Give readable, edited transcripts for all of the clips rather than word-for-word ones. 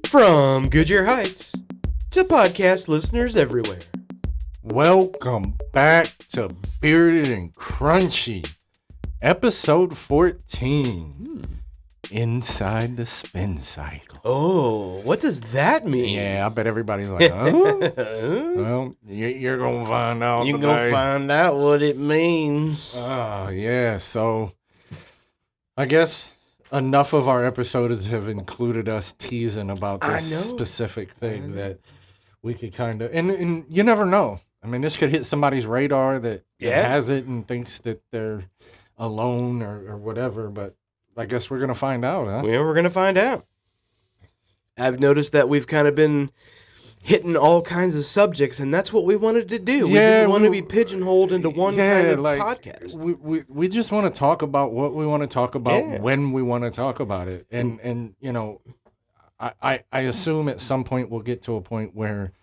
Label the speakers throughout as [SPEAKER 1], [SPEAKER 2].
[SPEAKER 1] From Goodyear Heights to podcast listeners everywhere.
[SPEAKER 2] Welcome back to Bearded and Crunchy, episode 14, Inside the Spin Cycle.
[SPEAKER 1] Oh, what does that mean?
[SPEAKER 2] Yeah, I bet everybody's like, oh, well, you're going to find out
[SPEAKER 1] You're
[SPEAKER 2] today.
[SPEAKER 1] going to find out what it means.
[SPEAKER 2] Oh, yeah, so I guess enough of our episodes have included us teasing about this specific thing that we could kind of, and you never know. I mean, this could hit somebody's radar that has it and thinks that they're alone or whatever, but I guess we're going to find out, huh?
[SPEAKER 1] Yeah, we're going to find out. I've noticed that we've kind of been hitting all kinds of subjects, and that's what we wanted to do. We didn't want to be pigeonholed into one kind of podcast.
[SPEAKER 2] We just want to talk about what we want to talk about when we want to talk about it. And you know, I assume at some point we'll get to a point where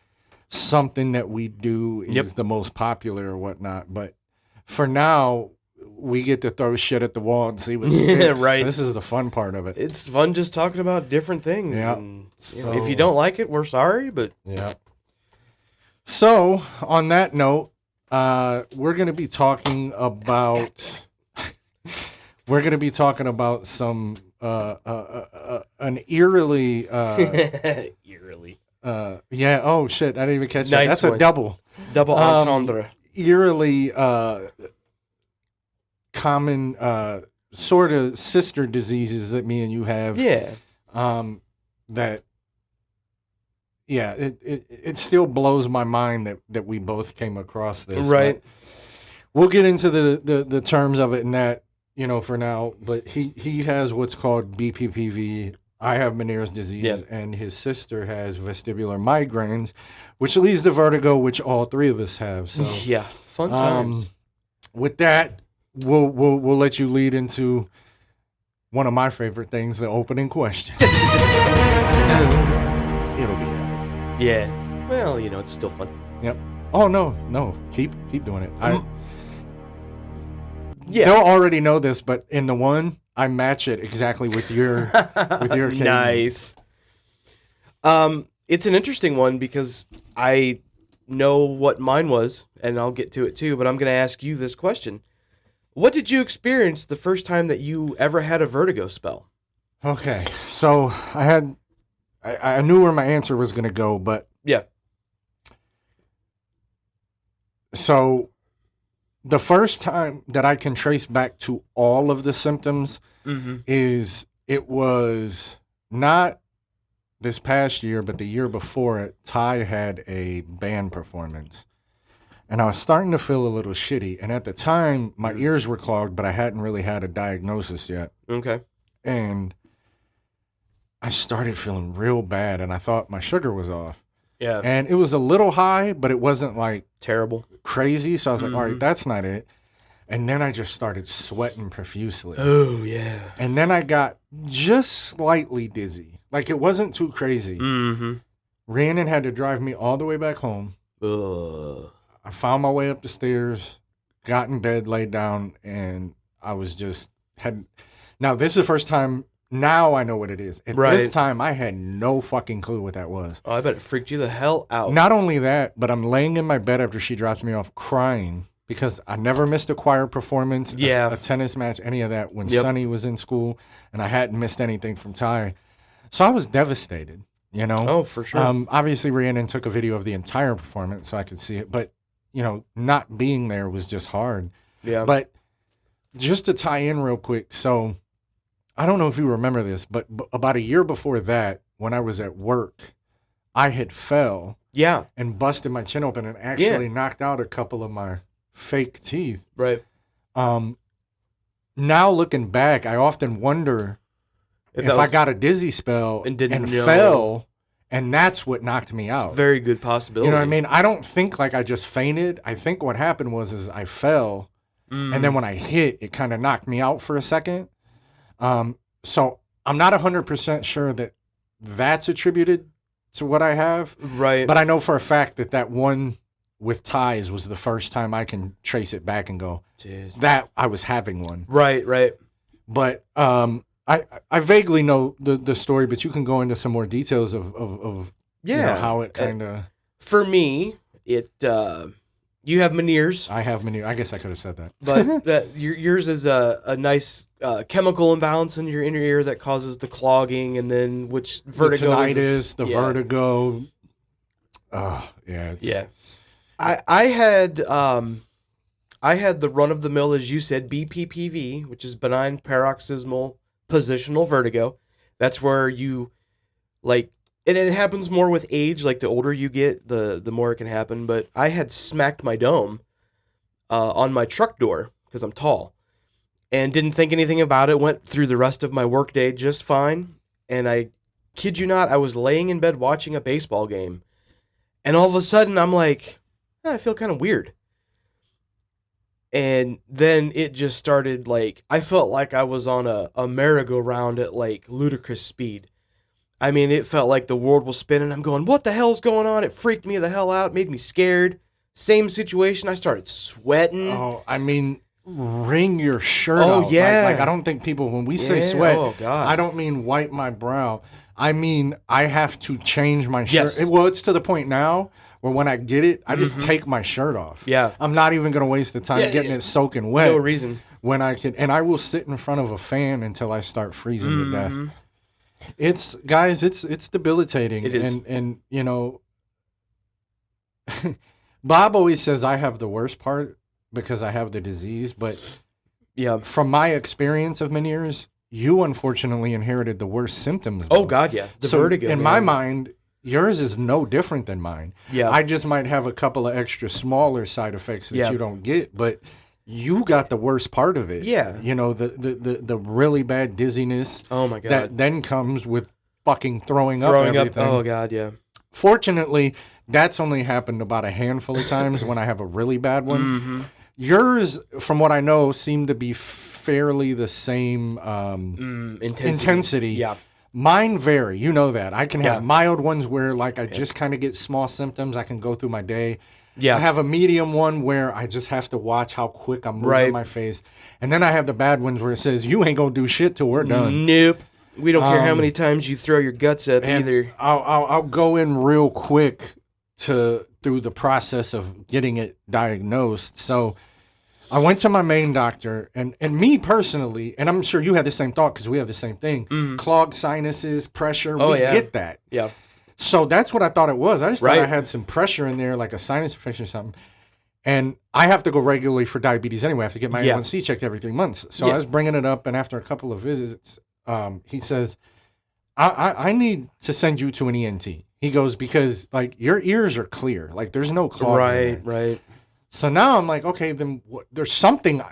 [SPEAKER 2] something that we do is the most popular or whatnot. But for now, we get to throw shit at the wall and see what sticks.
[SPEAKER 1] Yeah, right.
[SPEAKER 2] This is the fun part of it.
[SPEAKER 1] It's fun just talking about different things.
[SPEAKER 2] Yeah.
[SPEAKER 1] And, if you don't like it, we're sorry, but...
[SPEAKER 2] Yeah. So, on that note, we're going to be talking about... we're going to be talking about some... an eerily...
[SPEAKER 1] Eerily.
[SPEAKER 2] Yeah, oh shit, I didn't even catch that.
[SPEAKER 1] Nice
[SPEAKER 2] That's
[SPEAKER 1] one.
[SPEAKER 2] a double.
[SPEAKER 1] Double entendre.
[SPEAKER 2] Eerily common sort of sister diseases that me and you have.
[SPEAKER 1] Yeah.
[SPEAKER 2] That it still blows my mind that we both came across this.
[SPEAKER 1] Right.
[SPEAKER 2] But we'll get into the terms of it and that, you know, for now. But he has what's called BPPV. I have Ménière's disease, and his sister has vestibular migraines, which leads to vertigo, which all three of us have. So
[SPEAKER 1] yeah, fun times.
[SPEAKER 2] With that, we'll let you lead into one of my favorite things, the opening question. It'll be it.
[SPEAKER 1] Yeah. Well, you know, it's still fun.
[SPEAKER 2] Yep. Oh no, keep doing it.
[SPEAKER 1] Yeah.
[SPEAKER 2] They'll already know this, but in the one, I match it exactly with your cadence.
[SPEAKER 1] Nice. It's an interesting one because I know what mine was, and I'll get to it too, but I'm going to ask you this question. What did you experience the first time that you ever had a vertigo spell?
[SPEAKER 2] Okay, so I knew where my answer was going to go, but...
[SPEAKER 1] Yeah.
[SPEAKER 2] So... The first time that I can trace back to all of the symptoms is it was not this past year, but the year before it, Ty had a band performance. And I was starting to feel a little shitty. And at the time, my ears were clogged, but I hadn't really had a diagnosis yet.
[SPEAKER 1] Okay.
[SPEAKER 2] And I started feeling real bad, and I thought my sugar was off.
[SPEAKER 1] Yeah.
[SPEAKER 2] And it was a little high, but it wasn't like
[SPEAKER 1] terrible,
[SPEAKER 2] crazy. So I was like, all right, that's not it. And then I just started sweating profusely.
[SPEAKER 1] Oh, yeah.
[SPEAKER 2] And then I got just slightly dizzy. Like it wasn't too crazy. Rhiannon had to drive me all the way back home. I found my way up the stairs, got in bed, laid down, and I was just now this is the first time. Now I know what it is. At this time, I had no fucking clue what that was.
[SPEAKER 1] Oh, I bet it freaked you the hell out.
[SPEAKER 2] Not only that, but I'm laying in my bed after she drops me off crying because I never missed a choir performance, a tennis match, any of that when Sonny was in school, and I hadn't missed anything from Ty. So I was devastated, you know?
[SPEAKER 1] Oh, for sure.
[SPEAKER 2] Obviously, Rhiannon took a video of the entire performance so I could see it, but, you know, not being there was just hard.
[SPEAKER 1] Yeah.
[SPEAKER 2] But just to tie in real quick, so... I don't know if you remember this, but about a year before that, when I was at work, I had fell and busted my chin open and actually knocked out a couple of my fake teeth.
[SPEAKER 1] Right.
[SPEAKER 2] Now looking back, I often wonder if I got a dizzy spell and fell, and that's what knocked me out.
[SPEAKER 1] It's a very good possibility.
[SPEAKER 2] You know what I mean? I don't think like I just fainted. I think what happened was I fell, and then when I hit, it kind of knocked me out for a second. So I'm not 100% sure that that's attributed to what I have.
[SPEAKER 1] Right.
[SPEAKER 2] But I know for a fact that one with ties was the first time I can trace it back and go, that I was having one.
[SPEAKER 1] Right.
[SPEAKER 2] But I vaguely know the story, but you can go into some more details of how it kind of.
[SPEAKER 1] For me, it you have Meniere's.
[SPEAKER 2] I have Ménière. I guess I could have said that.
[SPEAKER 1] But yours is a nice chemical imbalance in your inner ear that causes the clogging, and then which vertigo
[SPEAKER 2] the tinnitus, the vertigo.
[SPEAKER 1] Yeah. I had the run of the mill, as you said, BPPV, which is benign paroxysmal positional vertigo. That's where you and it happens more with age. Like the older you get, the more it can happen. But I had smacked my dome on my truck door because I'm tall, and didn't think anything about it. Went through the rest of my workday just fine. And I kid you not, I was laying in bed watching a baseball game, and all of a sudden I'm like, I feel kind of weird. And then it just started I felt like I was on a merry-go-round at ludicrous speed. I mean, it felt like the world was spinning. I'm going, what the hell's going on? It freaked me the hell out, made me scared. Same situation. I started sweating.
[SPEAKER 2] Oh, I mean, wring your shirt out.
[SPEAKER 1] Yeah.
[SPEAKER 2] I don't think people, when we say sweat,
[SPEAKER 1] God.
[SPEAKER 2] I don't mean wipe my brow. I mean, I have to change my shirt.
[SPEAKER 1] Yes.
[SPEAKER 2] Well, it's to the point now where when I get it, I just take my shirt off.
[SPEAKER 1] Yeah.
[SPEAKER 2] I'm not even going to waste the time getting it soaking wet.
[SPEAKER 1] No reason.
[SPEAKER 2] When I can, and I will sit in front of a fan until I start freezing to death. It's debilitating.
[SPEAKER 1] It is.
[SPEAKER 2] And Bob always says I have the worst part because I have the disease, but from my experience of Meniere's, you unfortunately inherited the worst symptoms.
[SPEAKER 1] Oh God, yeah. The vertigo.
[SPEAKER 2] In my mind, yours is no different than mine.
[SPEAKER 1] Yeah.
[SPEAKER 2] I just might have a couple of extra smaller side effects that you don't get, but you got the worst part of it.
[SPEAKER 1] Yeah.
[SPEAKER 2] The really bad dizziness.
[SPEAKER 1] Oh my God.
[SPEAKER 2] That then comes with fucking throwing up everything.
[SPEAKER 1] Oh God, yeah.
[SPEAKER 2] Fortunately, that's only happened about a handful of times when I have a really bad one. Yours, from what I know, seem to be fairly the same intensity.
[SPEAKER 1] Yeah.
[SPEAKER 2] Mine vary. You know that. I can have mild ones where I just kind of get small symptoms. I can go through my day.
[SPEAKER 1] Yeah.
[SPEAKER 2] I have a medium one where I just have to watch how quick I'm moving my face. And then I have the bad ones where it says, you ain't going to do shit till we're done.
[SPEAKER 1] Nope. We don't care how many times you throw your guts up either.
[SPEAKER 2] I'll go in real quick through the process of getting it diagnosed. So I went to my main doctor, and me personally, and I'm sure you had the same thought because we have the same thing, clogged sinuses, pressure, we get that.
[SPEAKER 1] Yeah.
[SPEAKER 2] So that's what I thought it was. I just thought I had some pressure in there, like a sinus infection or something. And I have to go regularly for diabetes anyway. I have to get my A1C checked every 3 months. So I was bringing it up, and after a couple of visits, he says, I need to send you to an ENT. He goes, because your ears are clear. There's no clogging.
[SPEAKER 1] Right.
[SPEAKER 2] So now I'm like, okay, then there's something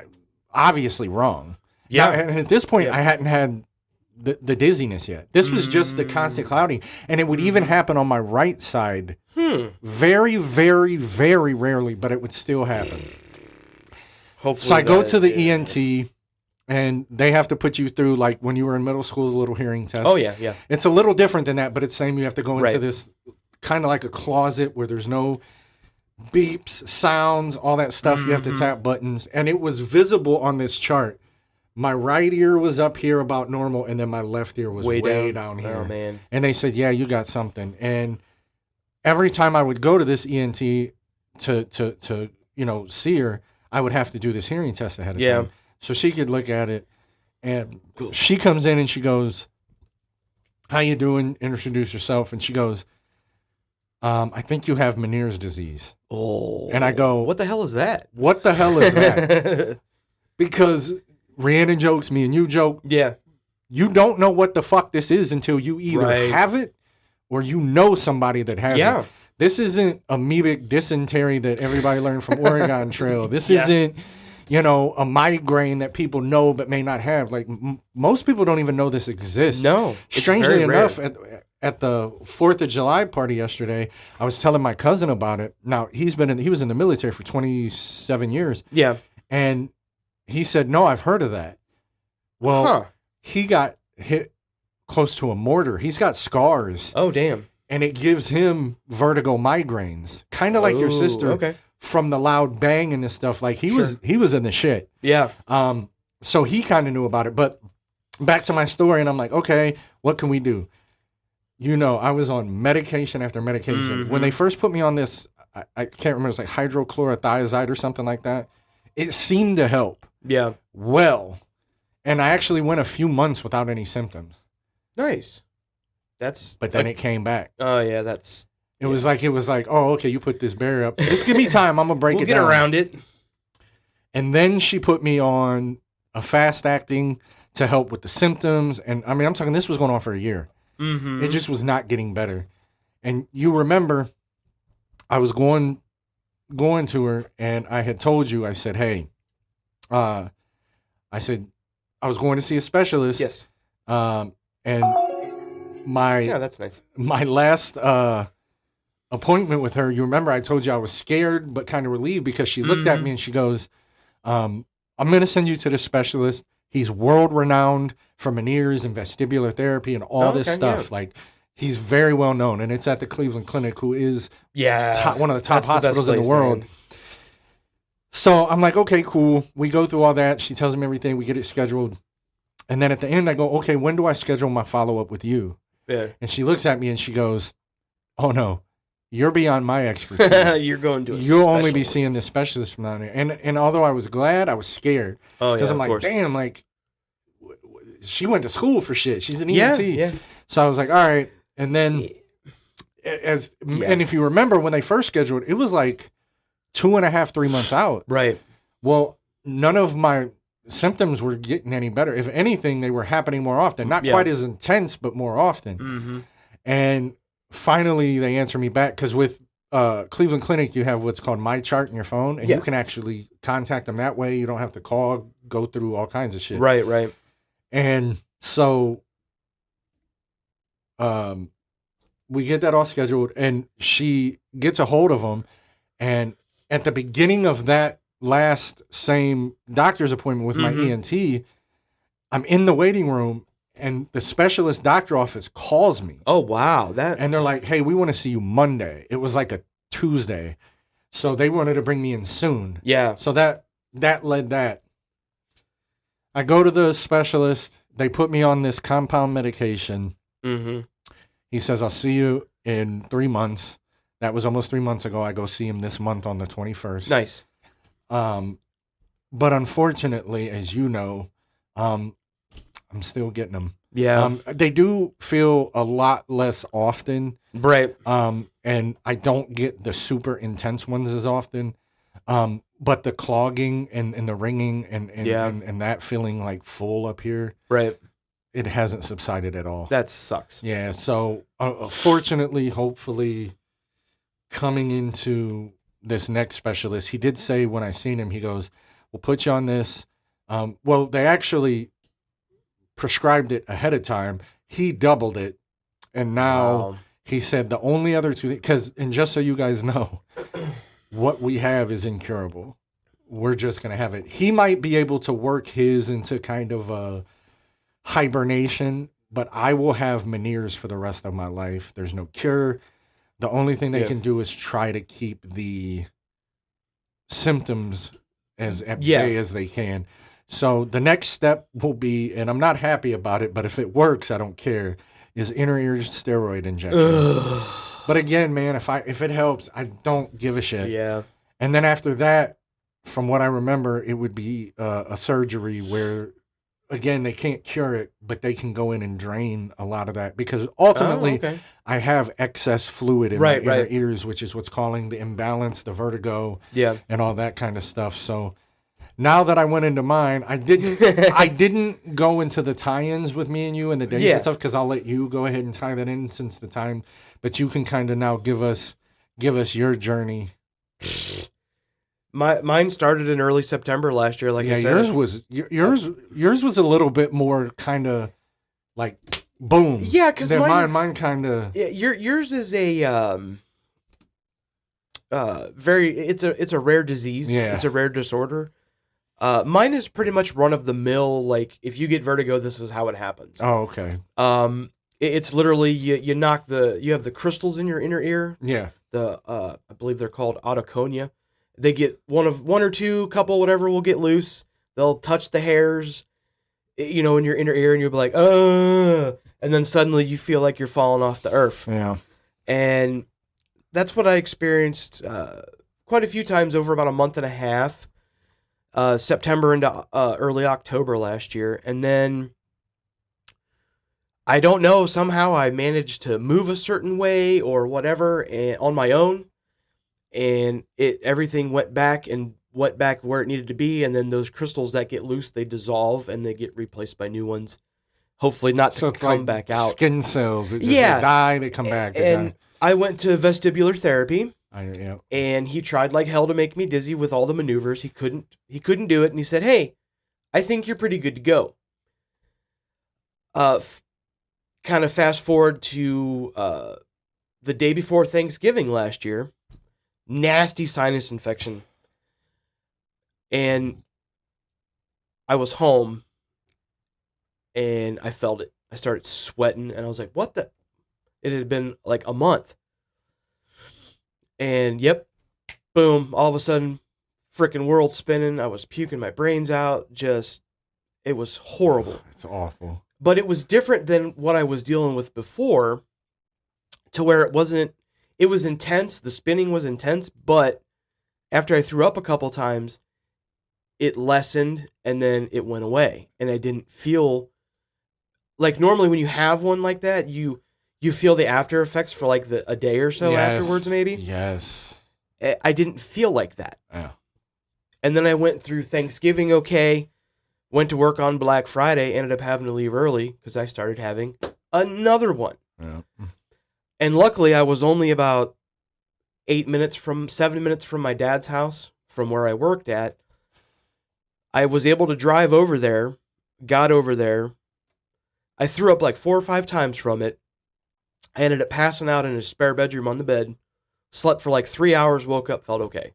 [SPEAKER 2] obviously wrong.
[SPEAKER 1] Yeah.
[SPEAKER 2] Now, and at this point, I hadn't had the dizziness yet. This was just the constant clouding. And it would even happen on my right side. Very, very, very rarely, but it would still happen.
[SPEAKER 1] Hopefully.
[SPEAKER 2] So I go to the ENT, and they have to put you through, when you were in middle school, a little hearing test.
[SPEAKER 1] Oh, yeah.
[SPEAKER 2] It's a little different than that, but it's same. You have to go into this kind of like a closet where there's no beeps, sounds, all that stuff. You have to tap buttons. And it was visible on this chart. My right ear was up here about normal, and then my left ear was way down here.
[SPEAKER 1] Oh, man.
[SPEAKER 2] And they said, yeah, you got something. And every time I would go to this ENT to see her, I would have to do this hearing test ahead of time. So she could look at it. And she comes in and she goes, how you doing? Introduce yourself. And she goes, I think you have Meniere's disease.
[SPEAKER 1] Oh.
[SPEAKER 2] And I go,
[SPEAKER 1] what the hell is that?
[SPEAKER 2] What the hell is that? Because Rhiannon jokes, me and you joke.
[SPEAKER 1] Yeah.
[SPEAKER 2] You don't know what the fuck this is until you either have it or you know somebody that has it. This isn't amoebic dysentery that everybody learned from Oregon Trail. This isn't, a migraine that people know but may not have. Most people don't even know this exists.
[SPEAKER 1] No.
[SPEAKER 2] Strangely enough, at the 4th of July party yesterday, I was telling my cousin about it. Now, he was in the military for 27 years.
[SPEAKER 1] Yeah.
[SPEAKER 2] And he said, no, I've heard of that. Well, he got hit close to a mortar. He's got scars.
[SPEAKER 1] Oh, damn.
[SPEAKER 2] And it gives him vertigo migraines. Kind of like your sister from the loud bang and this stuff. He was in the shit.
[SPEAKER 1] Yeah.
[SPEAKER 2] So he kind of knew about it. But back to my story, and I'm like, okay, what can we do? You know, I was on medication after medication. When they first put me on this, I can't remember, it was like hydrochlorothiazide or something like that. It seemed to help.
[SPEAKER 1] Yeah.
[SPEAKER 2] Well, and I actually went a few months without any symptoms.
[SPEAKER 1] Nice.
[SPEAKER 2] But then it came back.
[SPEAKER 1] Oh, yeah,
[SPEAKER 2] it was like, oh, okay, you put this barrier up. Just give me time. I'm going to break it down.
[SPEAKER 1] We'll get around it.
[SPEAKER 2] And then she put me on a fast acting to help with the symptoms. And I mean, I'm talking, this was going on for a year. It just was not getting better. And you remember, I was going to her, and I had told you, I said, hey, I said, I was going to see a specialist.
[SPEAKER 1] Yes.
[SPEAKER 2] And
[SPEAKER 1] that's nice.
[SPEAKER 2] My last appointment with her, you remember I told you I was scared but kind of relieved because she looked at me and she goes, I'm going to send you to the specialist. He's world renowned for Ménière's and vestibular therapy and all this stuff. Yeah. Like, he's very well known, and it's at the Cleveland Clinic, who is one of the top hospitals in the world. Man. So I'm like, okay, cool. We go through all that. She tells me everything. We get it scheduled. And then at the end, I go, okay, when do I schedule my follow-up with you?
[SPEAKER 1] Yeah.
[SPEAKER 2] And she looks at me and she goes, oh, no, you're beyond my expertise.
[SPEAKER 1] You're going to
[SPEAKER 2] You'll only be seeing the specialist from down there. And although I was glad, I was scared.
[SPEAKER 1] Oh, yeah,
[SPEAKER 2] because I'm like,
[SPEAKER 1] course.
[SPEAKER 2] Damn, like, she went to school for shit. She's an ENT.
[SPEAKER 1] Yeah.
[SPEAKER 2] So I was like, all right. And then, and if you remember, when they first scheduled, it was like 2.5, 3 months out.
[SPEAKER 1] Right.
[SPEAKER 2] Well, none of my symptoms were getting any better. If anything, they were happening more often. Not quite as intense, but more often. And finally, they answer me back, because with Cleveland Clinic, you have what's called My Chart in your phone, and you can actually contact them that way. You don't have to call, go through all kinds of shit.
[SPEAKER 1] Right.
[SPEAKER 2] And so we get that all scheduled, and she gets a hold of them. And at the beginning of that last same doctor's appointment with my ENT, I'm in the waiting room, and the specialist doctor office calls me.
[SPEAKER 1] Oh, wow.
[SPEAKER 2] And they're like, hey, we want to see you Monday. It was like a Tuesday. So they wanted to bring me in soon.
[SPEAKER 1] Yeah.
[SPEAKER 2] So that led that. I go to the specialist. They put me on this compound medication. He says, I'll see you in 3 months. That was almost 3 months ago. I go see him this month on the 21st.
[SPEAKER 1] Nice.
[SPEAKER 2] But unfortunately, as you know, I'm still getting them.
[SPEAKER 1] Yeah.
[SPEAKER 2] They do feel a lot less often.
[SPEAKER 1] Right.
[SPEAKER 2] And I don't get the super intense ones as often. But the clogging and the ringing and that feeling like full up here.
[SPEAKER 1] Right.
[SPEAKER 2] It hasn't subsided at all.
[SPEAKER 1] That sucks.
[SPEAKER 2] Yeah. So fortunately, hopefully, coming into this next specialist, he did say when I seen him, he goes, we'll put you on this. Well, they actually prescribed it ahead of time. He doubled it. And now he said the only other two things, and just so you guys know, what we have is incurable. We're just going to have it. He might be able to work his into kind of a hibernation, but I will have Ménière's for the rest of my life. There's no cure. The only thing they can do is try to keep the symptoms as at bay as they can. So the next step will be, and I'm not happy about it, but if it works, I don't care, is inner ear steroid injections. But again, man, if it helps, I don't give a shit.
[SPEAKER 1] Yeah.
[SPEAKER 2] And then after that, from what I remember, it would be a surgery where, again, they can't cure it, but they can go in and drain a lot of that, because ultimately I have excess fluid in my inner ears, which is what's causing the imbalance, the vertigo, and all that kind of stuff. So now that I went into mine, I didn't go into the tie-ins with me and you and the days and stuff, because I'll let you go ahead and tie that in since the time. But you can kind of now give us your journey.
[SPEAKER 1] Mine started in early September last year. Like I said,
[SPEAKER 2] yours was a little bit more kind of like boom.
[SPEAKER 1] Yeah, because
[SPEAKER 2] mine kind of.
[SPEAKER 1] Yours is a it's a rare disease.
[SPEAKER 2] Yeah.
[SPEAKER 1] It's a rare disorder. Mine is pretty much run of the mill. Like, if you get vertigo, this is how it happens.
[SPEAKER 2] Oh, okay.
[SPEAKER 1] It's literally you have the crystals in your inner ear.
[SPEAKER 2] Yeah.
[SPEAKER 1] I believe they're called autoconia. They get one or two, couple, whatever will get loose. They'll touch the hairs. you know, in your inner ear, and you'll be like, and then suddenly you feel like you're falling off the earth.
[SPEAKER 2] Yeah.
[SPEAKER 1] And that's what I experienced quite a few times over about a month and a half, September into early October last year. And then I don't know, somehow I managed to move a certain way or whatever on my own, and everything went back where it needed to be, and then those crystals that get loose, they dissolve and they get replaced by new ones. Hopefully not to come back out.
[SPEAKER 2] Skin cells. They die, they come back.
[SPEAKER 1] And I went to vestibular therapy,
[SPEAKER 2] yeah.
[SPEAKER 1] and he tried like hell to make me dizzy with all the maneuvers. He couldn't do it, and he said, "Hey, I think you're pretty good to go." Kind of fast forward to the day before Thanksgiving last year, nasty sinus infection. And I was home and I felt it. I started sweating and I was like, what the? It had been like a month. And yep, boom, all of a sudden, freaking world spinning. I was puking my brains out. It was horrible.
[SPEAKER 2] It's awful.
[SPEAKER 1] But it was different than what I was dealing with before, to where it was intense. The spinning was intense, but after I threw up a couple times, it lessened and then it went away. And I didn't feel like, normally when you have one like that, you feel the after effects for like a day or so afterwards, maybe.
[SPEAKER 2] Yes.
[SPEAKER 1] I didn't feel like that.
[SPEAKER 2] Yeah.
[SPEAKER 1] And then I went through Thanksgiving okay. Went to work on Black Friday, ended up having to leave early because I started having another one.
[SPEAKER 2] Yeah.
[SPEAKER 1] And luckily, I was only about 7 minutes from my dad's house, from where I worked at. I was able to drive over there, got over there. I threw up like 4 or 5 times from it. I ended up passing out in a spare bedroom on the bed, slept for like 3 hours, woke up, felt okay.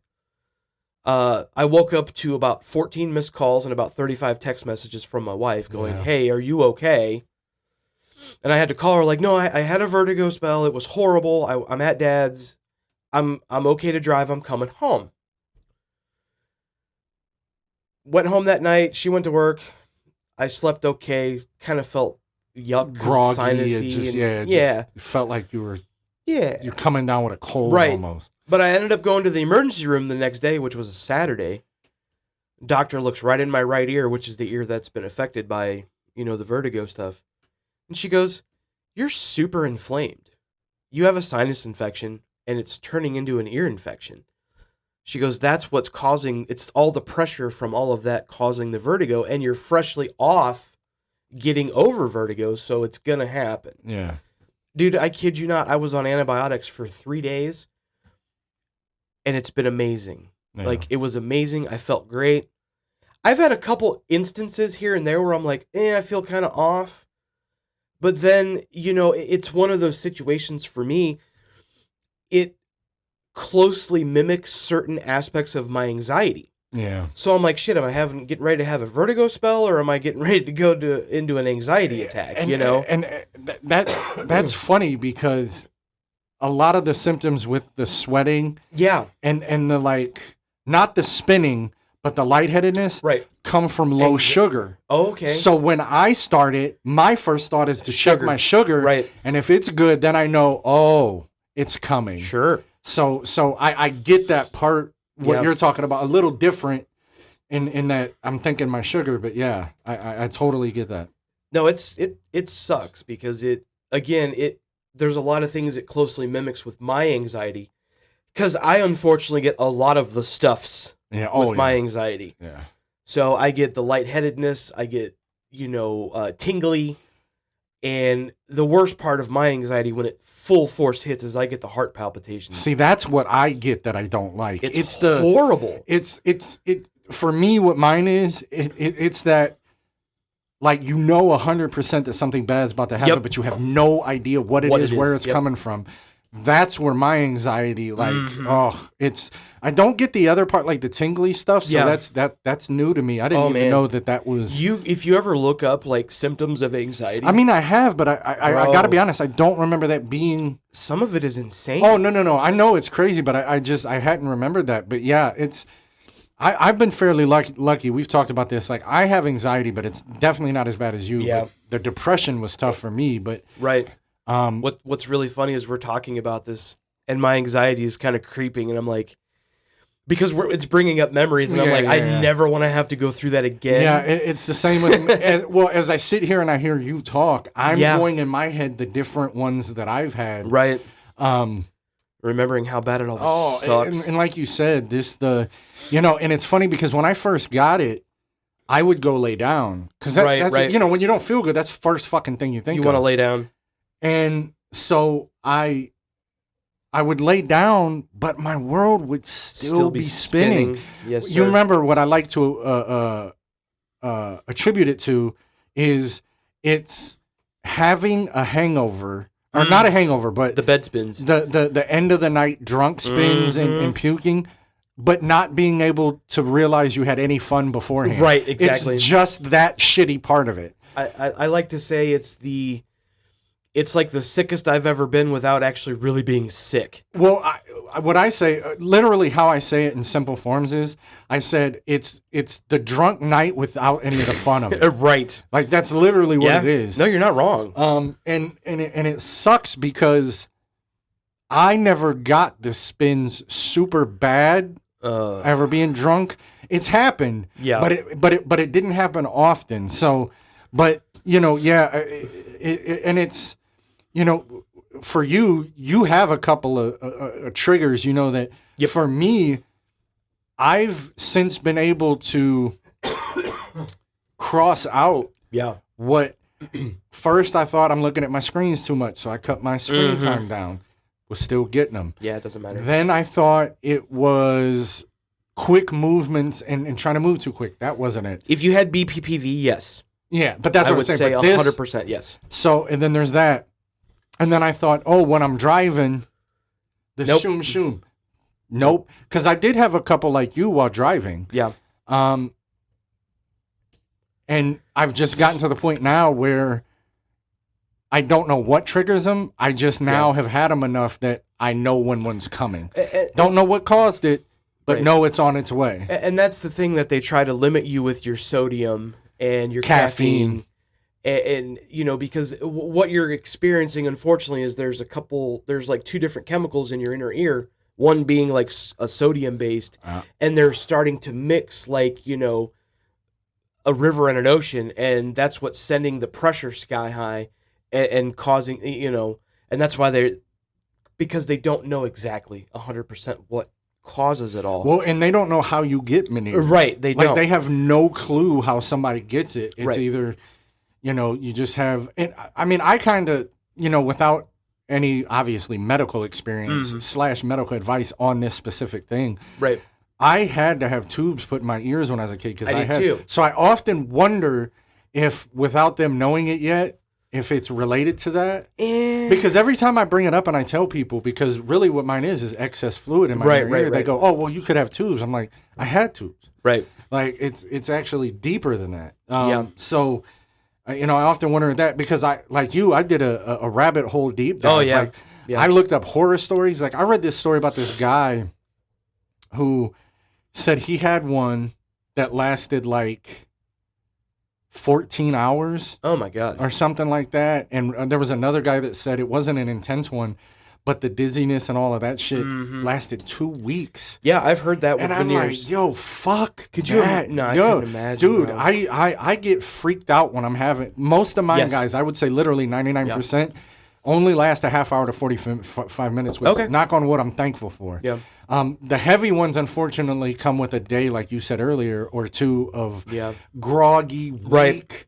[SPEAKER 1] I woke up to about 14 missed calls and about 35 text messages from my wife going, "Hey, are you okay?" And I had to call her like, "No, I had a vertigo spell. It was horrible. I'm at Dad's. I'm okay to drive. I'm coming home." Went home that night. She went to work. I slept okay. Kind of felt yuck,
[SPEAKER 2] groggy,
[SPEAKER 1] sinusy.
[SPEAKER 2] It felt like you're coming down with a cold almost.
[SPEAKER 1] But I ended up going to the emergency room the next day, which was a Saturday. Doctor looks right in my right ear, which is the ear that's been affected by, the vertigo stuff. And she goes, "You're super inflamed. You have a sinus infection, and it's turning into an ear infection." She goes, "That's what's it's all the pressure from all of that causing the vertigo, and you're freshly off getting over vertigo, so it's going to happen."
[SPEAKER 2] Yeah.
[SPEAKER 1] Dude, I kid you not, I was on antibiotics for 3 days. And it's been amazing. Yeah. Like, it was amazing. I felt great. I've had a couple instances here and there where I'm like, I feel kind of off. But then, it's one of those situations for me. It closely mimics certain aspects of my anxiety.
[SPEAKER 2] Yeah.
[SPEAKER 1] So I'm like, shit, am I getting ready to have a vertigo spell, or am I getting ready to go into an anxiety attack,
[SPEAKER 2] And that's funny because a lot of the symptoms with the sweating, and the not the spinning, but the lightheadedness, come from low sugar.
[SPEAKER 1] Oh, okay.
[SPEAKER 2] So when I started, my first thought is to check my sugar, and if it's good, then I know, it's coming.
[SPEAKER 1] Sure.
[SPEAKER 2] So I get that part. What you're talking about, a little different in that I'm thinking my sugar, but yeah, I totally get that.
[SPEAKER 1] No, it sucks because there's a lot of things it closely mimics with my anxiety, because I unfortunately get a lot of the stuffs with my anxiety.
[SPEAKER 2] Yeah.
[SPEAKER 1] So I get the lightheadedness, I get, tingly, and the worst part of my anxiety when it full force hits is I get the heart palpitations.
[SPEAKER 2] See, that's what I get that I don't like.
[SPEAKER 1] It's horrible.
[SPEAKER 2] It's for me, what mine is, it's that, like, 100% that something bad is about to happen, but you have no idea what it is, where it's coming from. That's where my anxiety, I don't get the other part, like the tingly stuff. So that's new to me. I didn't even know that was
[SPEAKER 1] If you ever look up like symptoms of anxiety,
[SPEAKER 2] I mean, I have, but I got to be honest, I don't remember that being.
[SPEAKER 1] Some of it is insane.
[SPEAKER 2] Oh no! I know it's crazy, but I hadn't remembered that. But yeah, I've been fairly lucky. We've talked about this. Like, I have anxiety, but it's definitely not as bad as you.
[SPEAKER 1] Yeah.
[SPEAKER 2] But the depression was tough for me. But
[SPEAKER 1] right. What's really funny is we're talking about this, and my anxiety is kind of creeping, and I'm like, because it's bringing up memories, and I'm like, I never want to have to go through that again.
[SPEAKER 2] Yeah, it's the same with me. As I sit here and I hear you talk, I'm going in my head the different ones that I've had.
[SPEAKER 1] Right. Remembering how bad it always sucks.
[SPEAKER 2] And like you said, and it's funny because when I first got it, I would go lay down. Because that's, when you don't feel good, that's the first fucking thing you think
[SPEAKER 1] you want to lay down.
[SPEAKER 2] And so I would lay down, but my world would still be spinning.
[SPEAKER 1] Yes, sir.
[SPEAKER 2] You remember what I like to attribute it to is it's having a hangover. Or not a hangover, but
[SPEAKER 1] the bed spins.
[SPEAKER 2] The end of the night drunk spins and puking, but not being able to realize you had any fun beforehand.
[SPEAKER 1] Right, exactly.
[SPEAKER 2] It's just that shitty part of it.
[SPEAKER 1] I like to say it's like the sickest I've ever been without actually really being sick.
[SPEAKER 2] Well, what I say, literally how I say it in simple forms is, I said it's the drunk night without any of the fun of it.
[SPEAKER 1] Right.
[SPEAKER 2] Like, that's literally what it is.
[SPEAKER 1] No, you're not wrong.
[SPEAKER 2] And it sucks because I never got the spins super bad ever being drunk. It's happened.
[SPEAKER 1] Yeah.
[SPEAKER 2] But it didn't happen often. So, but and it's, for you have a couple of triggers, that for me, I've since been able to cross out what first I thought I'm looking at my screens too much, so I cut my screen time down. Was still getting them.
[SPEAKER 1] Yeah, it doesn't matter.
[SPEAKER 2] Then I thought it was quick movements and trying to move too quick. That wasn't it.
[SPEAKER 1] If you had BPPV, yes.
[SPEAKER 2] Yeah, but that's what
[SPEAKER 1] I would say 100% yes.
[SPEAKER 2] So, and then there's that. And then I thought, when I'm driving, shoom shoom. Nope. Because I did have a couple like you while driving.
[SPEAKER 1] Yeah.
[SPEAKER 2] And I've just gotten to the point now where I don't know what triggers them. I just now have had them enough that I know when one's coming. Don't know what caused it, but know it's on its way.
[SPEAKER 1] And that's the thing that they try to limit you with your sodium and your caffeine. And because what you're experiencing, unfortunately, is there's like two different chemicals in your inner ear, one being like a sodium based, and they're starting to mix like, a river and an ocean, and that's what's sending the pressure sky high and causing, and that's why because they don't know exactly 100% what causes it all.
[SPEAKER 2] Well, and they don't know how you get Ménière.
[SPEAKER 1] Right, they don't.
[SPEAKER 2] They have no clue how somebody gets it. It's either... you just have, and I mean, I kind of, without any obviously medical experience / medical advice on this specific thing.
[SPEAKER 1] Right.
[SPEAKER 2] I had to have tubes put in my ears when I was a kid because I had
[SPEAKER 1] too.
[SPEAKER 2] So I often wonder if, without them knowing it yet, if it's related to that. Because every time I bring it up and I tell people, because really what mine is excess fluid in my ear, they go, "Oh, well, you could have tubes." I'm like, I had tubes.
[SPEAKER 1] Right.
[SPEAKER 2] Like it's actually deeper than that. So. I often wonder that because I did a rabbit hole deep dive.
[SPEAKER 1] Oh, yeah.
[SPEAKER 2] I looked up horror stories. Like, I read this story about this guy who said he had one that lasted like 14 hours.
[SPEAKER 1] Oh, my God.
[SPEAKER 2] Or something like that. And there was another guy that said it wasn't an intense one, but the dizziness and all of that shit lasted 2 weeks.
[SPEAKER 1] Yeah, I've heard that with
[SPEAKER 2] Ménière's.
[SPEAKER 1] And I'm
[SPEAKER 2] like, yo, fuck.
[SPEAKER 1] Could you? No, I couldn't imagine.
[SPEAKER 2] Dude,
[SPEAKER 1] bro.
[SPEAKER 2] I get freaked out when I'm having. Most of mine, guys, I would say literally 99%, only last a half hour to 45 minutes. Which, knock on wood, I'm thankful for.
[SPEAKER 1] Yeah.
[SPEAKER 2] The heavy ones, unfortunately, come with a day, like you said earlier, or two of groggy, weak.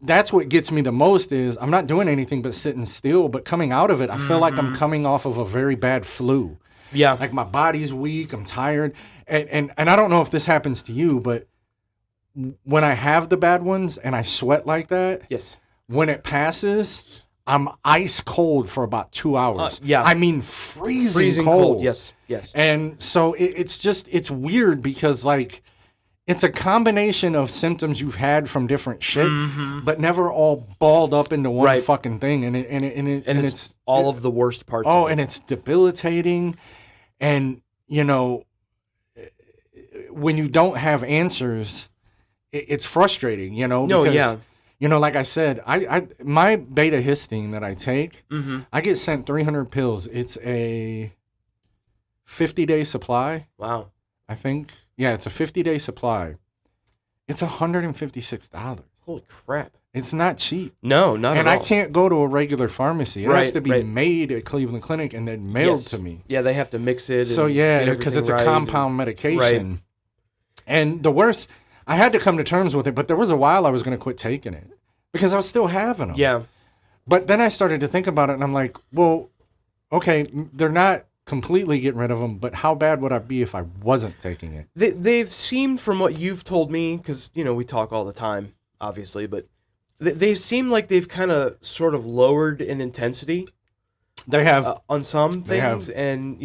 [SPEAKER 2] That's what gets me the most is I'm not doing anything but sitting still, but coming out of it, I feel like I'm coming off of a very bad flu.
[SPEAKER 1] Yeah.
[SPEAKER 2] Like my body's weak, I'm tired. And I don't know if this happens to you, but when I have the bad ones and I sweat like that, when it passes, I'm ice cold for about 2 hours. I mean freezing cold.
[SPEAKER 1] Yes.
[SPEAKER 2] And so it's weird because like it's a combination of symptoms you've had from different shit, but never all balled up into one fucking thing. And it's
[SPEAKER 1] all of the worst parts. Oh,
[SPEAKER 2] and it's debilitating. And when you don't have answers, it's frustrating,
[SPEAKER 1] No,
[SPEAKER 2] because,
[SPEAKER 1] yeah.
[SPEAKER 2] Like I said, my beta histine that I take, I get sent 300 pills. It's a 50-day supply,
[SPEAKER 1] Wow.
[SPEAKER 2] I think. Yeah, it's a 50-day supply. It's $156.
[SPEAKER 1] Holy crap.
[SPEAKER 2] It's not cheap.
[SPEAKER 1] No, not at
[SPEAKER 2] And
[SPEAKER 1] all.
[SPEAKER 2] I can't go to a regular pharmacy. It has
[SPEAKER 1] Right,
[SPEAKER 2] to be
[SPEAKER 1] right.
[SPEAKER 2] made at Cleveland Clinic and then mailed to me.
[SPEAKER 1] Yeah, they have to mix it.
[SPEAKER 2] So
[SPEAKER 1] and
[SPEAKER 2] yeah,
[SPEAKER 1] get
[SPEAKER 2] because
[SPEAKER 1] everything
[SPEAKER 2] it's a
[SPEAKER 1] right
[SPEAKER 2] compound medication. And the worst, I had to come to terms with it, but there was a while I was going to quit taking it because I was still having them.
[SPEAKER 1] Yeah.
[SPEAKER 2] But then I started to think about it, and I'm like, well, okay, they're not completely getting rid of them, but how bad would I be if I wasn't taking it?
[SPEAKER 1] They've seemed, from what you've told me, because, we talk all the time, obviously, but they seem like they've kind of sort of lowered in intensity.
[SPEAKER 2] They have.
[SPEAKER 1] On some things, and,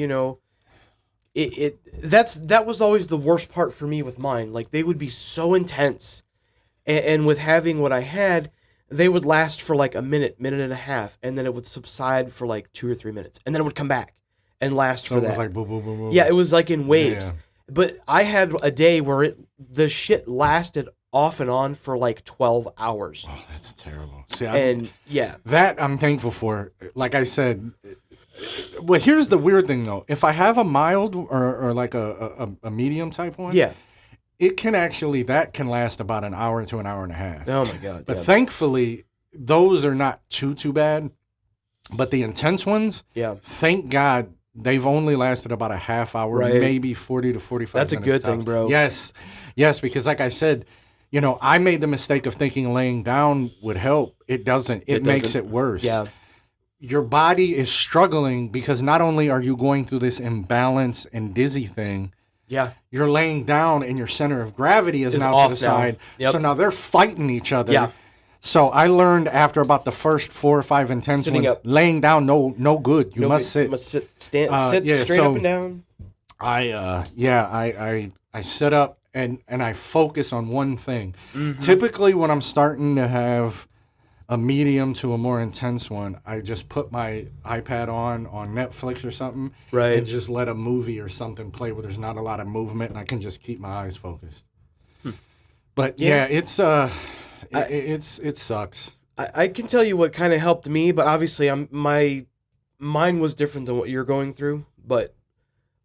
[SPEAKER 1] that was always the worst part for me with mine. Like, they would be so intense, and with having what I had, they would last for like a minute and a half, and then it would subside for like 2 or 3 minutes, and then it would come back and last for that.
[SPEAKER 2] So it was like boom, boom, boom, boom.
[SPEAKER 1] Yeah, it was like in waves.
[SPEAKER 2] Yeah.
[SPEAKER 1] But I had a day where the shit lasted off and on for like 12 hours.
[SPEAKER 2] Oh, that's terrible. See, that I'm thankful for. Like I said, well, here's the weird thing though. If I have a mild or like a medium type one,
[SPEAKER 1] Yeah.
[SPEAKER 2] it can last about an hour to an hour and a half.
[SPEAKER 1] Oh my God.
[SPEAKER 2] But thankfully, those are not too bad. But the intense ones, thank God, they've only lasted about a half hour, maybe 40 to 45 minutes.
[SPEAKER 1] That's a good thing, bro.
[SPEAKER 2] Yes, because like I said, I made the mistake of thinking laying down would help. It doesn't. It makes it worse.
[SPEAKER 1] Yeah.
[SPEAKER 2] Your body is struggling because not only are you going through this imbalance and dizzy thing, you're laying down and your center of gravity is now
[SPEAKER 1] off
[SPEAKER 2] to the side.
[SPEAKER 1] Yep.
[SPEAKER 2] So now they're fighting each other.
[SPEAKER 1] Yeah.
[SPEAKER 2] So I learned after about the first 4 or 5 intense
[SPEAKER 1] Sitting
[SPEAKER 2] ones,
[SPEAKER 1] up.
[SPEAKER 2] laying down, no good. You must sit.
[SPEAKER 1] You must sit straight up and down.
[SPEAKER 2] I sit up and I focus on one thing.
[SPEAKER 1] Mm-hmm.
[SPEAKER 2] Typically when I'm starting to have a medium to a more intense one, I just put my iPad on Netflix or something, and just let a movie or something play where there's not a lot of movement, and I can just keep my eyes focused. But it's it sucks.
[SPEAKER 1] I can tell you what kind of helped me, but obviously mine was different than what you're going through. But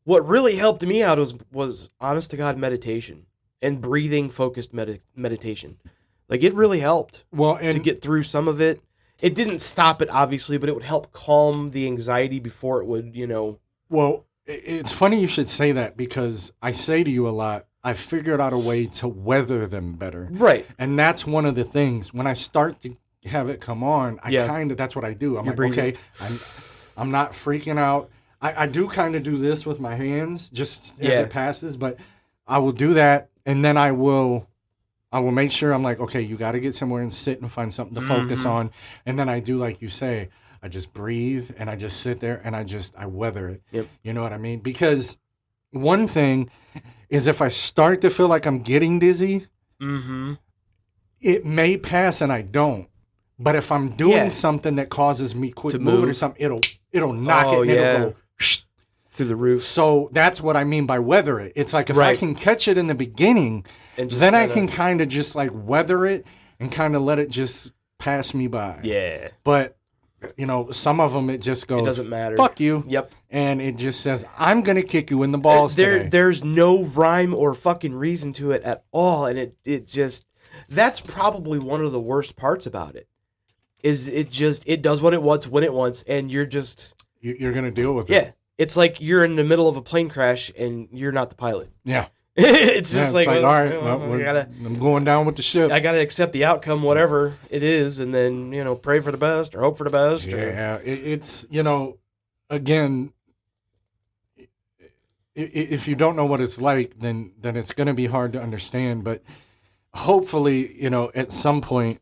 [SPEAKER 1] what really helped me out was honest to God meditation and breathing focused meditation. Like, it really helped to get through some of it. It didn't stop it, obviously, but it would help calm the anxiety before it would,
[SPEAKER 2] Well, it's funny you should say that because I say to you a lot, I figured out a way to weather them better.
[SPEAKER 1] Right.
[SPEAKER 2] And that's one of the things. When I start to have it come on, that's what I do. I'm
[SPEAKER 1] breathing.
[SPEAKER 2] Okay, I'm not freaking out. I do kind of do this with my hands just as it passes, but I will do that, and then I will make sure I'm like, okay, you got to get somewhere and sit and find something to focus on. And then I do, like you say, I just breathe and I just sit there and I weather it.
[SPEAKER 1] Yep.
[SPEAKER 2] You know what I mean? Because one thing is if I start to feel like I'm getting dizzy, it may pass and I don't. But if I'm doing something that causes me quit moving or something, it'll knock it and it'll go
[SPEAKER 1] through the roof.
[SPEAKER 2] So that's what I mean by weather it. It's like if I can catch it in the beginning, and then I can kind of just like weather it and kind of let it just pass me by.
[SPEAKER 1] Yeah.
[SPEAKER 2] But, some of them it just goes,
[SPEAKER 1] it doesn't matter.
[SPEAKER 2] Fuck you.
[SPEAKER 1] Yep.
[SPEAKER 2] And it just says, I'm going to kick you in the balls today.
[SPEAKER 1] There's no rhyme or fucking reason to it at all. And it just, that's probably one of the worst parts about it. Is it does what it wants when it wants, and you're just...
[SPEAKER 2] You're going to deal with it.
[SPEAKER 1] Yeah. It's like you're in the middle of a plane crash, and you're not the pilot.
[SPEAKER 2] Yeah.
[SPEAKER 1] It's just like,
[SPEAKER 2] all right, I'm going down with the ship.
[SPEAKER 1] I got to accept the outcome, whatever it is, and then, pray for the best or hope for the best.
[SPEAKER 2] Yeah, it's, again, if you don't know what it's like, then it's going to be hard to understand. But hopefully, at some point,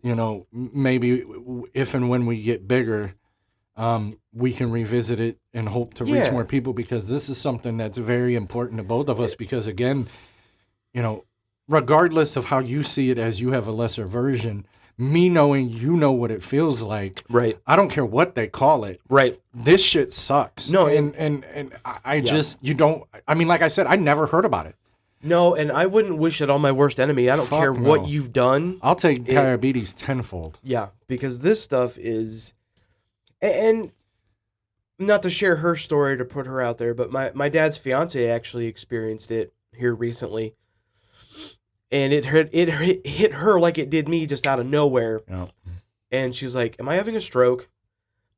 [SPEAKER 2] maybe if and when we get bigger, we can revisit it and hope to reach more people, because this is something that's very important to both of us. Because again, regardless of how you see it as you have a lesser version, me knowing what it feels like,
[SPEAKER 1] right?
[SPEAKER 2] I don't care what they call it, right? This shit sucks. No, and I just, you don't. I mean, like I said, I never heard about it.
[SPEAKER 1] No, and I wouldn't wish it on my worst enemy. I don't
[SPEAKER 2] Fuck
[SPEAKER 1] care
[SPEAKER 2] no.
[SPEAKER 1] what you've done.
[SPEAKER 2] I'll take diabetes tenfold.
[SPEAKER 1] Yeah, because this stuff is, and not to share her story to put her out there, but my dad's fiance actually experienced it here recently, and it hit her like it did me, just out of nowhere.
[SPEAKER 2] Yeah.
[SPEAKER 1] And she's like, "Am I having a stroke?"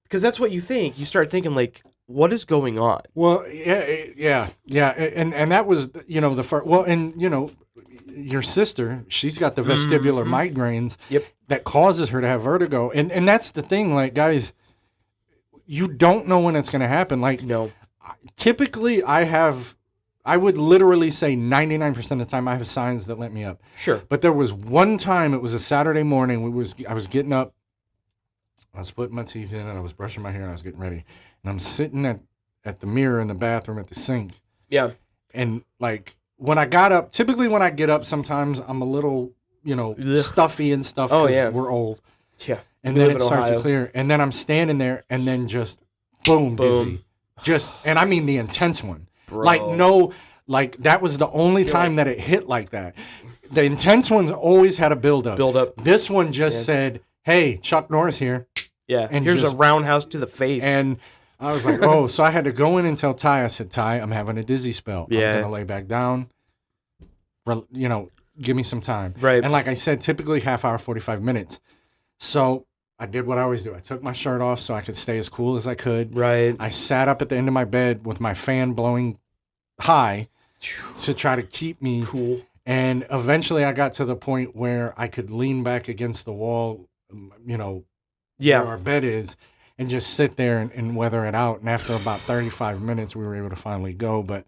[SPEAKER 1] Because that's what you think. You start thinking like, "What is going on?"
[SPEAKER 2] Well, yeah, and that was, the first. Well, and your sister, she's got the vestibular migraines.
[SPEAKER 1] Yep.
[SPEAKER 2] That causes her to have vertigo, and that's the thing. Like, guys, you don't know when it's going to happen. Like,
[SPEAKER 1] No.
[SPEAKER 2] Typically, I would literally say 99% of the time I have signs that let me up.
[SPEAKER 1] Sure.
[SPEAKER 2] But there was one time, it was a Saturday morning. I was getting up. I was putting my teeth in, and I was brushing my hair, and I was getting ready. And I'm sitting at the mirror in the bathroom at the sink.
[SPEAKER 1] Yeah.
[SPEAKER 2] And, like, when I got up, typically when I get up, sometimes I'm a little, stuffy and stuff because we're old.
[SPEAKER 1] Yeah.
[SPEAKER 2] And then it starts to clear. And then I'm standing there, and then just boom. Dizzy. And I mean the intense one.
[SPEAKER 1] Bro.
[SPEAKER 2] Like, that was the only time that it hit like that. The intense ones always had a build-up. This one just said, "Hey, Chuck Norris here."
[SPEAKER 1] Yeah, and here's a roundhouse to the face.
[SPEAKER 2] And I was like, oh, so I had to go in and tell Ty, I said, "Ty, I'm having a dizzy spell.
[SPEAKER 1] Yeah.
[SPEAKER 2] I'm going to lay back down. Give me some time."
[SPEAKER 1] Right.
[SPEAKER 2] And like I said, typically half hour, 45 minutes. So I did what I always do. I took my shirt off so I could stay as cool as I could.
[SPEAKER 1] Right.
[SPEAKER 2] I sat up at the end of my bed with my fan blowing high to try to keep me
[SPEAKER 1] cool.
[SPEAKER 2] And eventually I got to the point where I could lean back against the wall, where our bed is, and just sit there and weather it out. And after about 35 minutes, we were able to finally go. But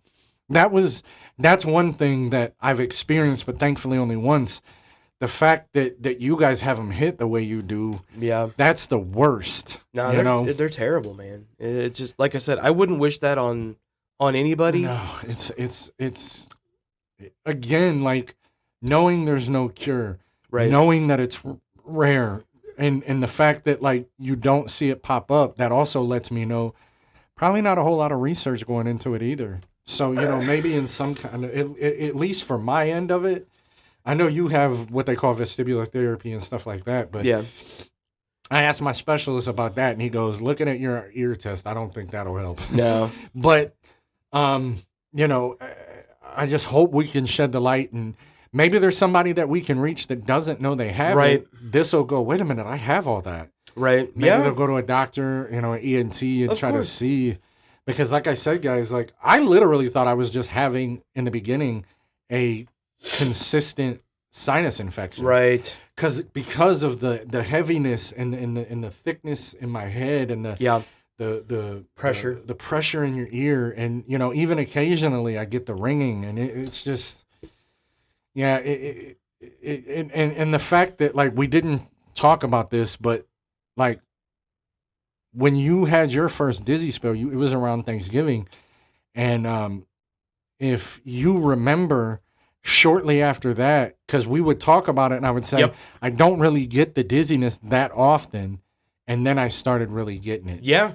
[SPEAKER 2] that's one thing that I've experienced, but thankfully only once. The fact that you guys have them hit the way you do, that's the worst.
[SPEAKER 1] No, they're terrible, man. It's just, like I said, I wouldn't wish that on anybody.
[SPEAKER 2] No, it's again, like, knowing there's no cure,
[SPEAKER 1] right?
[SPEAKER 2] Knowing that it's rare. And the fact that, like, you don't see it pop up, that also lets me know probably not a whole lot of research going into it either. So, maybe in some kind of, at least for my end of it, I know you have what they call vestibular therapy and stuff like that, but
[SPEAKER 1] yeah.
[SPEAKER 2] I asked my specialist about that, and he goes, "Looking at your ear test, I don't think that'll help."
[SPEAKER 1] No.
[SPEAKER 2] But, I just hope we can shed the light, and maybe there's somebody that we can reach that doesn't know they have it. This will go, wait a minute, I have all that.
[SPEAKER 1] Right.
[SPEAKER 2] Maybe they'll go to a doctor, an ENT, and try to see. Because like I said, guys, like, I literally thought I was just having, in the beginning, a consistent sinus infection.
[SPEAKER 1] Right.
[SPEAKER 2] Because of the heaviness and the thickness in my head and the
[SPEAKER 1] pressure.
[SPEAKER 2] The pressure in your ear. And, even occasionally I get the ringing, and it's just... Yeah, and the fact that, like, we didn't talk about this, but, like, when you had your first dizzy spell, it was around Thanksgiving, and if you remember, shortly after that, because we would talk about it, and I would say, I don't really get the dizziness that often, and then I started really getting it.
[SPEAKER 1] Yeah.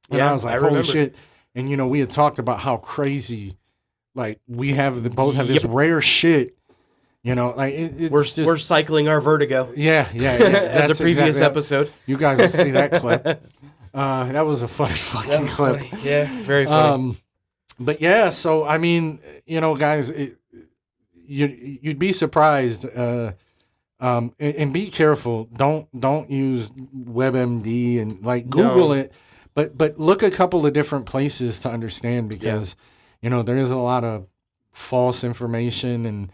[SPEAKER 2] And I was like, holy shit. And, we had talked about how crazy, like, we both have this rare shit. Like,
[SPEAKER 1] we're cycling our vertigo.
[SPEAKER 2] Yeah.
[SPEAKER 1] As a previous episode.
[SPEAKER 2] You guys will see that clip. That was a funny fucking clip.
[SPEAKER 1] Funny. Yeah, very funny.
[SPEAKER 2] But yeah, so I mean, guys, you'd be surprised. And be careful. Don't use WebMD and, like, Google it. But look a couple of different places to understand, because there is a lot of false information, and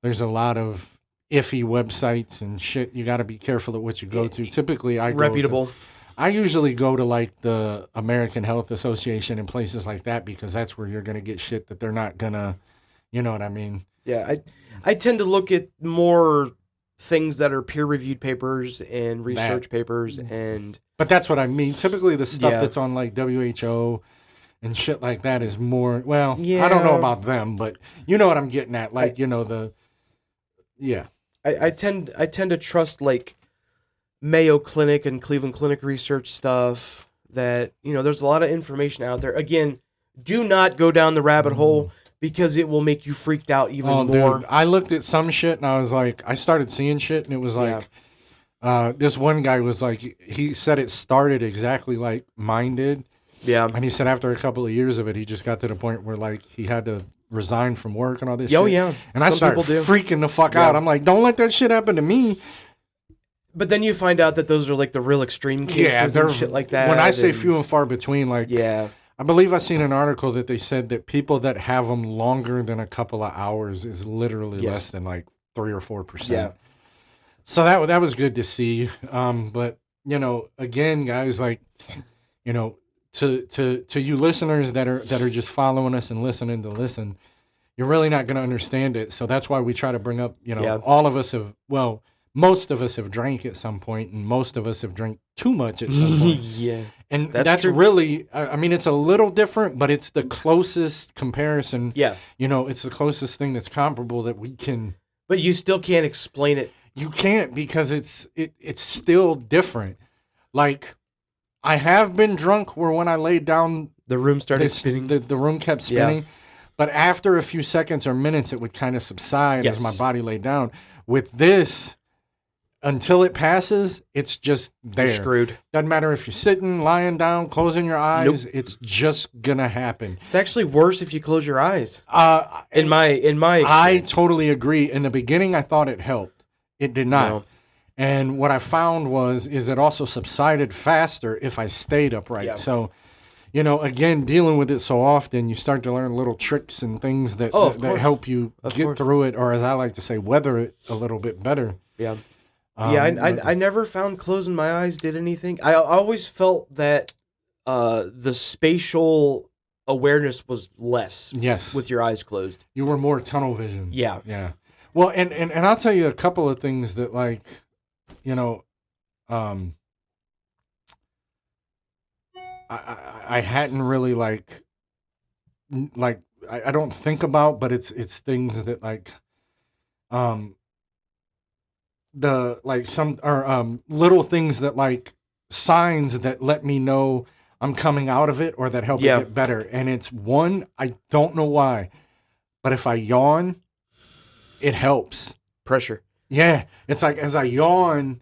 [SPEAKER 2] there's a lot of iffy websites and shit. You got to be careful at what you go to. Typically, I usually go to, like, the American Health Association and places like that, because that's where you're gonna get shit that they're not gonna, you know what I mean?
[SPEAKER 1] Yeah, I tend to look at more things that are peer-reviewed papers and research papers,
[SPEAKER 2] but that's what I mean. Typically, the stuff that's on, like, WHO and shit like that is more, I don't know about them, but you know what I'm getting at. Like,
[SPEAKER 1] I tend to trust, like, Mayo Clinic and Cleveland Clinic research stuff that, there's a lot of information out there. Again, do not go down the rabbit hole. because it will make you freaked out even
[SPEAKER 2] Oh,
[SPEAKER 1] more.
[SPEAKER 2] dude, I looked at some shit and I was like, I started seeing shit and it was like, this one guy was like, he said it started exactly like mine did.
[SPEAKER 1] Yeah.
[SPEAKER 2] And he said after a couple of years of it, he just got to the point where like he had to resign from work and all this shit.
[SPEAKER 1] Oh, yeah.
[SPEAKER 2] And I started freaking the fuck out. I'm like, don't let that shit happen to me.
[SPEAKER 1] But then you find out that those are like the real extreme cases and shit like that.
[SPEAKER 2] When I say few and far between, like, I believe I seen an article that they said that people that have them longer than a couple of hours is literally less than like 3 or 4%.
[SPEAKER 1] Yeah.
[SPEAKER 2] So that was good to see. But you know, again, guys, like, you know, to you listeners that are just following us and listening to listen, you're really not going to understand it. So that's why we try to bring up, you know, all of us have, well, most of us have drank at some point, and most of us have drank too much at some point.
[SPEAKER 1] Yeah.
[SPEAKER 2] And that's really, I mean, it's a little different, but it's the closest comparison.
[SPEAKER 1] Yeah.
[SPEAKER 2] You know, it's the closest thing that's comparable that we can.
[SPEAKER 1] But you still can't explain it.
[SPEAKER 2] You can't, because it's still different. Like, I have been drunk where when I laid down,
[SPEAKER 1] the room started spinning.
[SPEAKER 2] The room kept spinning. Yeah. But after a few seconds or minutes, it would kind of subside as my body laid down. With this, until it passes, it's just there.
[SPEAKER 1] You're screwed.
[SPEAKER 2] Doesn't matter if you're sitting, lying down, closing your eyes. Nope. It's just gonna happen.
[SPEAKER 1] It's actually worse if you close your eyes. In my experience.
[SPEAKER 2] I totally agree. In the beginning, I thought it helped. It did not. No. And what I found is it also subsided faster if I stayed upright. Yeah. So, you know, again, dealing with it so often, you start to learn little tricks and things that help you get through it, or as I like to say, weather it a little bit better.
[SPEAKER 1] Yeah. I never found closing my eyes did anything. I always felt that the spatial awareness was less.
[SPEAKER 2] Yes.
[SPEAKER 1] With your eyes closed.
[SPEAKER 2] You were more tunnel vision.
[SPEAKER 1] Yeah.
[SPEAKER 2] Yeah. Well, and I'll tell you a couple of things that, like, you know, I hadn't really like I don't think about, but it's things that like the like some or little things that like signs that let me know I'm coming out of it or that help it get better. And it's one, I don't know why, but if I yawn, it helps.
[SPEAKER 1] Pressure.
[SPEAKER 2] Yeah, it's like as I yawn,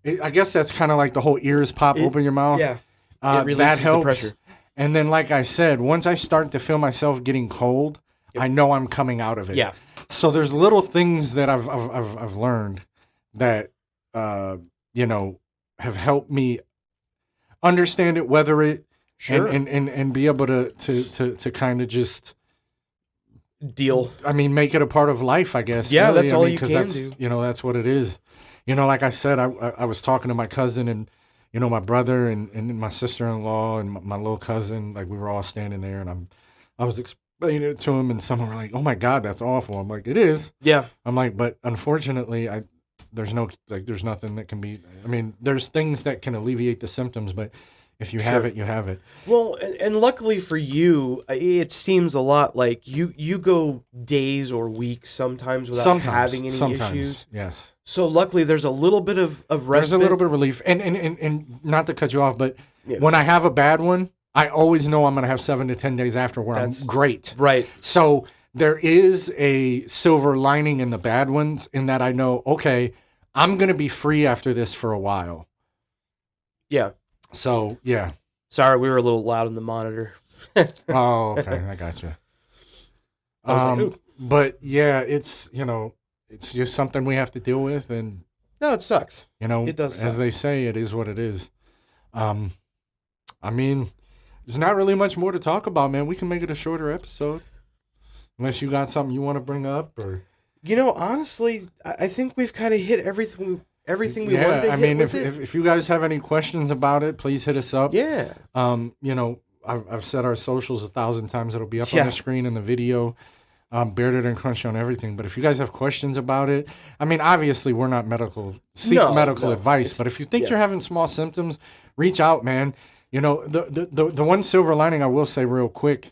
[SPEAKER 2] I guess that's kind of like the whole ears pop open your mouth.
[SPEAKER 1] Yeah, it releases
[SPEAKER 2] that helps.
[SPEAKER 1] The pressure.
[SPEAKER 2] And then, like I said, once I start to feel myself getting cold, I know I'm coming out of it.
[SPEAKER 1] Yeah.
[SPEAKER 2] So there's little things that I've learned that you know, have helped me understand it, weather it, and be able to kind of just
[SPEAKER 1] deal.
[SPEAKER 2] I mean, make it a part of life, I guess.
[SPEAKER 1] Yeah,
[SPEAKER 2] really.
[SPEAKER 1] that's all you can do.
[SPEAKER 2] You know, that's what it is. You know, like I said, I was talking to my cousin and, you know, my brother and my sister-in-law and my little cousin. Like, we were all standing there, and I was explaining it to him, and someone were like, "Oh my God, that's awful." I'm like, "It is."
[SPEAKER 1] Yeah.
[SPEAKER 2] I'm like, but unfortunately, there's nothing that can be. I mean, there's things that can alleviate the symptoms, but if you have it, you have it.
[SPEAKER 1] Well, and luckily for you, it seems a lot like you go days or weeks sometimes without having any issues.
[SPEAKER 2] Yes.
[SPEAKER 1] So luckily, there's a little bit of respite.
[SPEAKER 2] There's a little bit of relief, and not to cut you off, but when I have a bad one, I always know I'm going to have 7 to 10 days after where I'm great.
[SPEAKER 1] Right.
[SPEAKER 2] So there is a silver lining in the bad ones, in that I know, okay, I'm going to be free after this for a while.
[SPEAKER 1] Yeah.
[SPEAKER 2] So, yeah.
[SPEAKER 1] Sorry, we were a little loud in the monitor.
[SPEAKER 2] Oh, okay. I got you.
[SPEAKER 1] Like,
[SPEAKER 2] but yeah, it's, you know, it's just something we have to deal with. And
[SPEAKER 1] no, it sucks.
[SPEAKER 2] You know,
[SPEAKER 1] it does suck.
[SPEAKER 2] As they say, it is what it is. I mean, there's not really much more to talk about, man. We can make it a shorter episode. Unless you got something you want to bring up, or.
[SPEAKER 1] You know, honestly, I think we've kind of hit everything we wanted to hit with it.
[SPEAKER 2] If you guys have any questions about it, please hit us up.
[SPEAKER 1] Yeah.
[SPEAKER 2] You know, I've said our socials 1,000 times. It'll be up on the screen in the video. Bearded and Crunchy on everything. But if you guys have questions about it, I mean, obviously we're not medical advice. But if you think you're having small symptoms, reach out, man. You know, the one silver lining I will say real quick,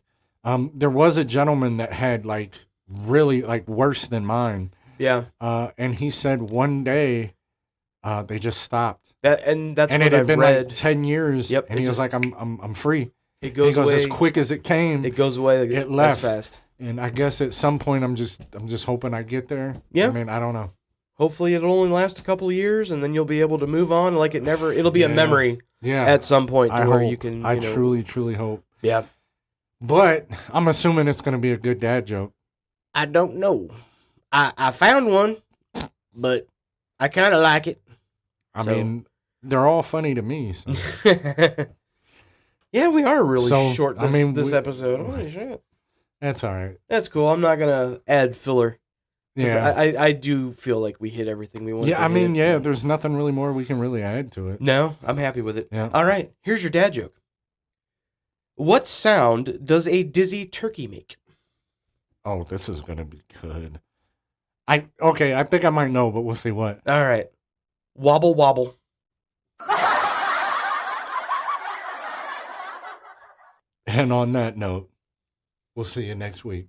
[SPEAKER 2] there was a gentleman that had like really like worse than mine.
[SPEAKER 1] Yeah.
[SPEAKER 2] And he said one day they just stopped.
[SPEAKER 1] That's
[SPEAKER 2] and
[SPEAKER 1] what
[SPEAKER 2] it had
[SPEAKER 1] I've
[SPEAKER 2] been
[SPEAKER 1] read.
[SPEAKER 2] like 10 years.
[SPEAKER 1] Yep.
[SPEAKER 2] And he was like, I'm free.
[SPEAKER 1] It goes away
[SPEAKER 2] as quick as it came.
[SPEAKER 1] It goes away.
[SPEAKER 2] It left
[SPEAKER 1] fast.
[SPEAKER 2] And I guess at some point I'm just hoping I get there.
[SPEAKER 1] Yeah.
[SPEAKER 2] I mean, I don't know.
[SPEAKER 1] Hopefully it'll only last a couple of years, and then you'll be able to move on like it'll be a memory at some point to where you can,
[SPEAKER 2] I truly, truly hope.
[SPEAKER 1] Yeah.
[SPEAKER 2] But I'm assuming it's going to be a good dad joke.
[SPEAKER 1] I don't know. I found one, but I kind of like it.
[SPEAKER 2] I mean, they're all funny to me. So.
[SPEAKER 1] Yeah, we are really short this episode.
[SPEAKER 2] Holy shit. That's all right.
[SPEAKER 1] That's cool. I'm not going to add filler.
[SPEAKER 2] Yeah.
[SPEAKER 1] I do feel like we hit everything we wanted to hit.
[SPEAKER 2] Yeah, there's nothing really more we can really add to it.
[SPEAKER 1] No, I'm happy with it.
[SPEAKER 2] Yeah.
[SPEAKER 1] All right, here's your dad joke. What sound does a dizzy turkey make?
[SPEAKER 2] Oh, this is going to be good. I think I might know, but we'll see what.
[SPEAKER 1] All right. Wobble, wobble.
[SPEAKER 2] And on that note, we'll see you next week.